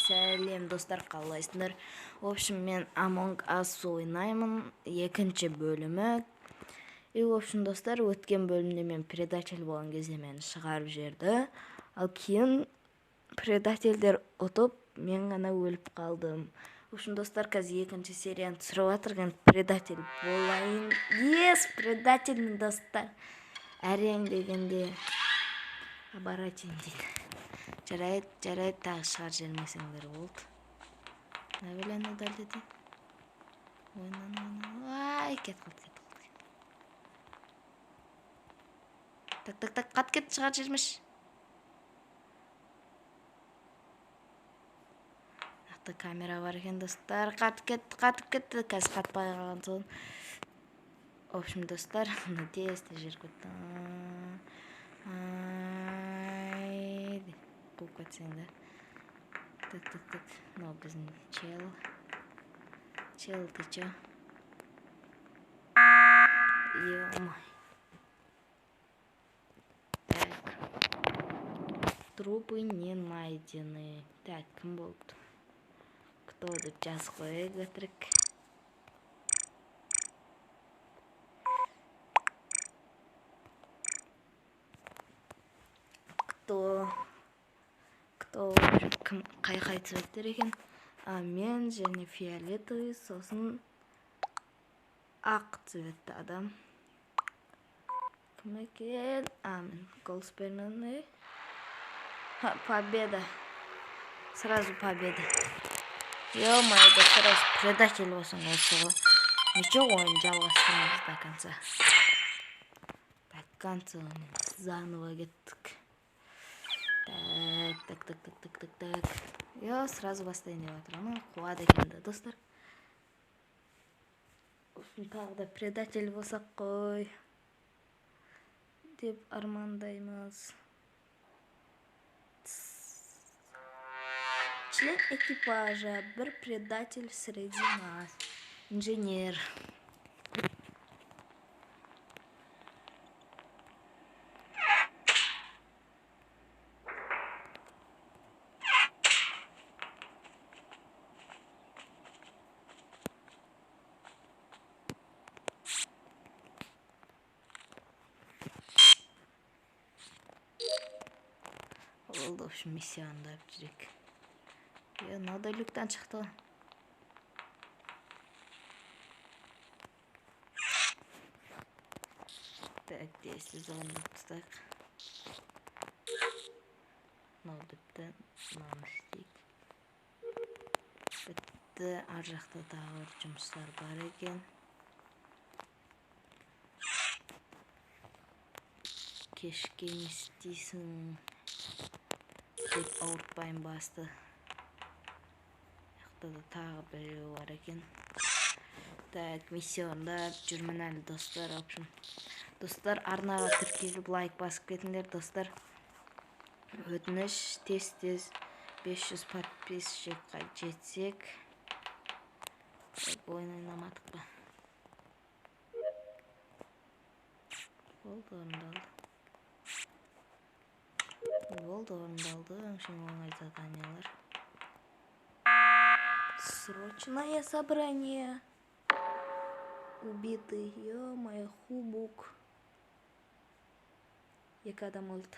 Сәлем достар, қалайсыңдар? В общем, мен Among Us ойнаймын, екінші бөлімі. В общем, достар, өткен бөлімде мен предатель болған кезде мені шығарып жерді. Ал кейін предательдер ұтып, мен ғана өліп қалдым. В общем, достар, қазір екінші серияны түсіріп жатырған предатель болайын. Предательмін, достар. Әрең дегенде оборотень дейді. Жарайды, тағы шығар жермесеңдер болды. Не білен удалды дейді. Ай, кет қалды. Так, қат кет, шығар жермеш. Нақты камера бар екен, достар. Қатып кетті. Қазір қатпай қалған соң. В общем, достар, тез жер көтті. Қуып кетсеңдер. Так. Мынау біздің чел, ты чё? Ё-май. Так. Трупы не найдены. Так, кім болды? Кто деп жазып қойып өтірік. Кто қай цветтер екен? Мен және фиолетовый, сосын ақ цветті адам. Кім екен? Мен голспенный. Победа. Сразу победа. Ё-моё, да сразу предатель болсын осы. Ничего, ойын жалғастырамыз до конца. До конца заново кеттік. Так. Yo, сразу бастайын деп жатырмын. Қуады екенді, достар. Тағы да предатель болсақ қой деп армандаймыз. Член экипажа, бір предатель среди нас. Инженер. Oldu, в общем, миссияны да жүрек. Надо люктан шықты. Так, действие зоны пустак. Ноудыпты, мамстик. Бітті, ар жақта тағы жұмыстар бар екен. Кешке не істейсің деп ауыртпайын басты. Яқтада тағы біреу бар екен. Так, миссионда жүрмін әлі, достар. Достар, арнаға тіркеліп лайк басып кетіңдер, достар. Өтініш тез 500 подписчикқа жетсек. Ойын ойнамадық па. Болды, орындалды. Өңшін оңай заданиялар. Срочное собрание. Убитый, ё-моё, хубук. Екі адам өлді.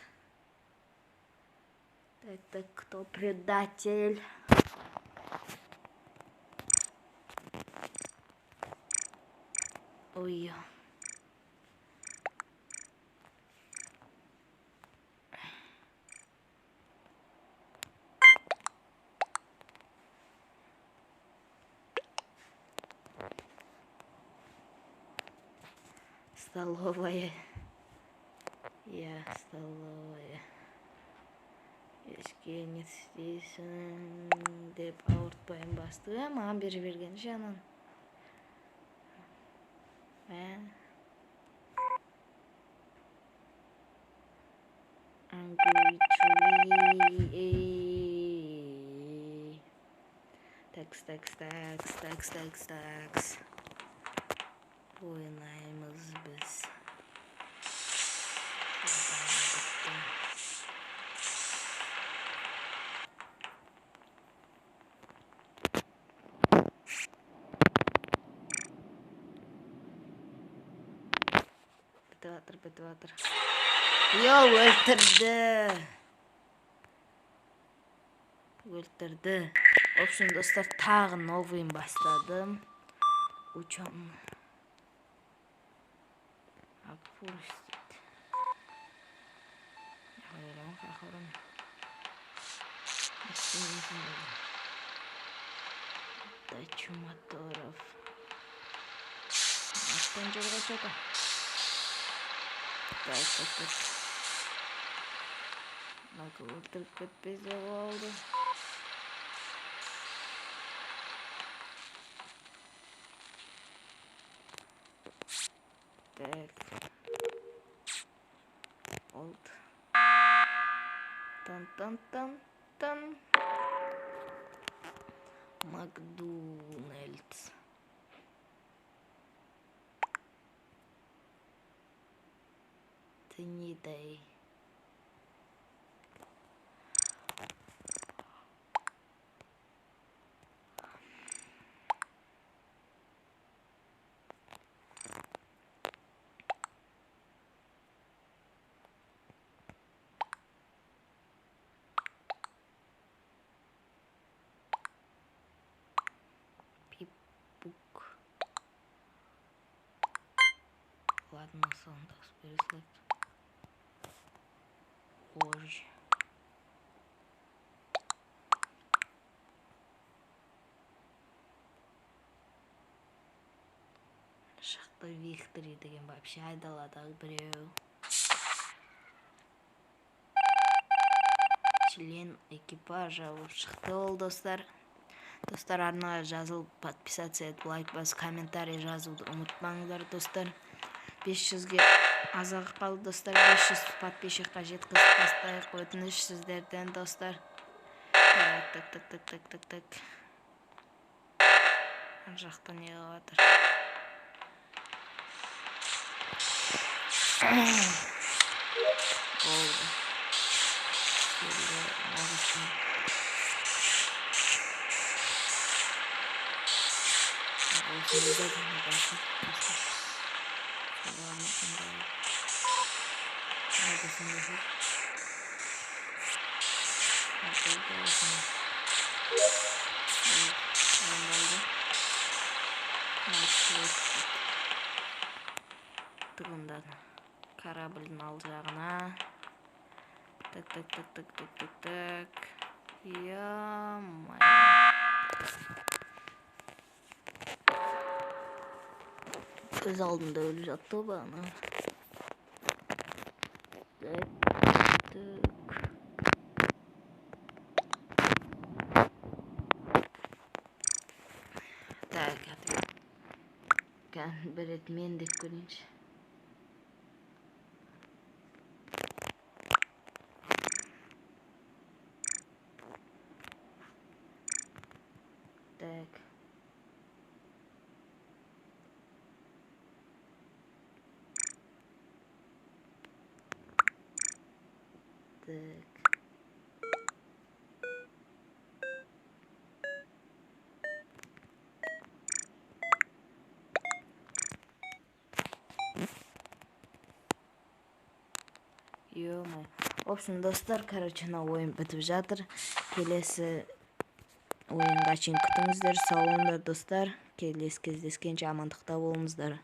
Так, кто предатель? Ой. Столовая. Столовая. Ешке не істейсің деп ауыртпайын басты. Маған берген жанын. Такс. Ойнаймыз біз. Бітіп атыр. Йо, өлтірді. В общем, достар, тағы новыйын бастадым. Учам. Опустить. Дачу моторов. Останжырға что-то. Так. Надо өлтіріп кетпесе болды. Так. Олд. Тан. Макдональдс. Ты не дай. Пипук. Ладно, сондас переслать. Позже. Шахта Виктори деген вообще айдаладағы біреу. Член экипажа болып шықты ол, достар. Достар, арнаға жазылып, подписаться етіп, лайк басып, комментарий жазуды ұмытпаңыздар, достар. 500-ге азағы қалды, достар. 500 подписчикқа жеткізіп бастайық, өтініш сіздерден, достар. Так. Ар жақта не қылып жатыр? Болды. Тығындады. Корабльдің ал жағына. Так. Я-май. Көз алдында өліп жатты ба, ана. Так, бір рет мен деп көрейінші. Так. Ё-моё. В общем, достар, короче, на ойын бітіп жатыр. Келесі ойынға шейін күтіңіздер. Сау болыңдар, достар. Келесі кездескенше амандықта болыңыздар.